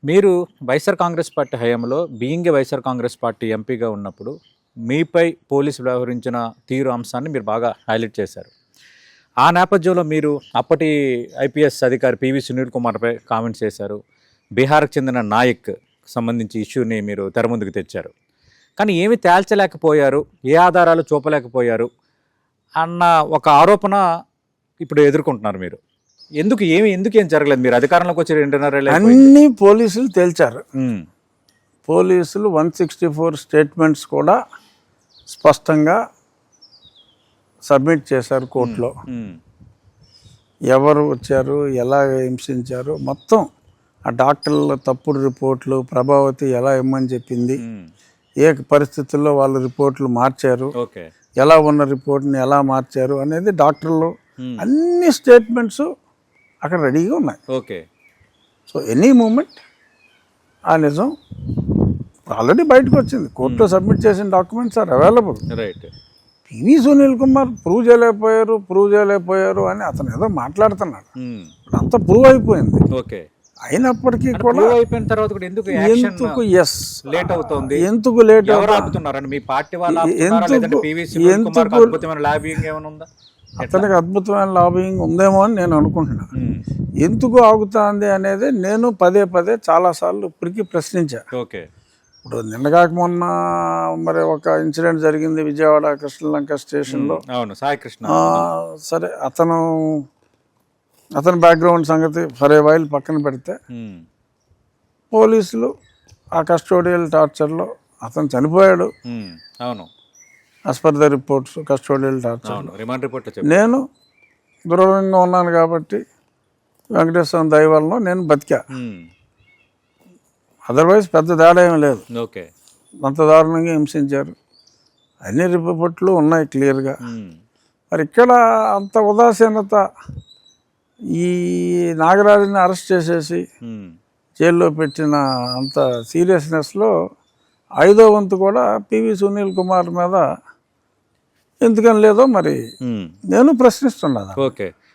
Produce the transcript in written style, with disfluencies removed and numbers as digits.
మీరు వైఎస్ఆర్ కాంగ్రెస్ పార్టీ హయాంలో being YSR Congress party ఎంపీగా ఉన్నప్పుడు మీపై పోలీసు వ్యవహరించిన తీరు అంశాన్ని మీరు బాగా హైలైట్ చేశారు. ఆ నేపథ్యంలో మీరు అప్పటి ఐపీఎస్ అధికారి పివి సునీల్ కుమార్పై కామెంట్స్ చేశారు. బీహార్కి చెందిన నాయక్ సంబంధించి ఇష్యూని మీరు తెర ముందుకు తెచ్చారు. కానీ ఏమి తేల్చలేకపోయారు, ఏ ఆధారాలు చూపలేకపోయారు అన్న ఒక ఆరోపణ ఇప్పుడు ఎదుర్కొంటున్నారు మీరు. ఎందుకు ఏం జరగలేదు? మీరు అధికారంలోకి వచ్చి 2.5 ఏళ్ళు అన్ని పోలీసులు తేల్చారు. పోలీసులు 164 స్టేట్మెంట్స్ కూడా స్పష్టంగా సబ్మిట్ చేశారు కోర్టులో. ఎవరు వచ్చారు, ఎలా హింసించారు, మొత్తం ఆ డాక్టర్ల తప్పుడు రిపోర్ట్లు, ప్రభావతి ఎలా ఇమ్మని చెప్పింది, ఏ పరిస్థితుల్లో వాళ్ళు రిపోర్ట్లు మార్చారు, ఎలా ఉన్న రిపోర్ట్ని ఎలా మార్చారు అనేది డాక్టర్లు అన్ని స్టేట్మెంట్స్ అక్కడ రెడీగా ఉన్నాయి. సో ఎనీ మూమెంట్ ఆ నిజం ఆల్రెడీ బయటకు వచ్చింది. కోర్టులో సబ్మిట్ చేసిన documents are available. PV Sunil Kumar prove చేయలేకపోయారు అని అతను ఏదో మాట్లాడుతున్నాడు. అంతా ప్రూవ్ అయిపోయింది. అయినప్పటికీ కూడా అయిపోయిన తర్వాత కూడా ఎందుకు లేట్ అవుతుంది? ఎందుకు లేట్ అతనికి అద్భుతమైన లాబింగ్ ఉందేమో అని నేను అనుకుంటున్నాను. ఎందుకు ఆగుతుంది అనేది నేను పదే చాలాసార్లు ఇప్పటికీ ప్రశ్నించా. ఇప్పుడు నిన్నగాక మొన్న మరి ఒక ఇన్సిడెంట్ జరిగింది విజయవాడ కృష్ణలంక స్టేషన్లో. సరే అతని బ్యాక్గ్రౌండ్ సంగతి ఫర్ ఏ వైల్ పక్కన పెడితే పోలీసులు ఆ కస్టోడియల్ టార్చర్లో అతను చనిపోయాడు. As per the reports custodial torture. నేను దూరంగా ఉన్నాను కాబట్టి వెంకటేశ్వర దయ వలన నేను బతికా. అదర్వైజ్ పెద్ద తేడా ఏం లేదు. అంత దారుణంగా హింసించారు. అన్ని రిపోర్ట్లు ఉన్నాయి క్లియర్గా. మరి ఇక్కడ అంత ఉదాసీనత, ఈ నాగరాజుని అరెస్ట్ చేసేసి జైల్లో పెట్టిన అంత సీరియస్నెస్లో 5వ వంతు కూడా పివి సునీల్ కుమార్ మీద ఎందుకని లేదో మరి నేను ప్రశ్నిస్తున్నాను.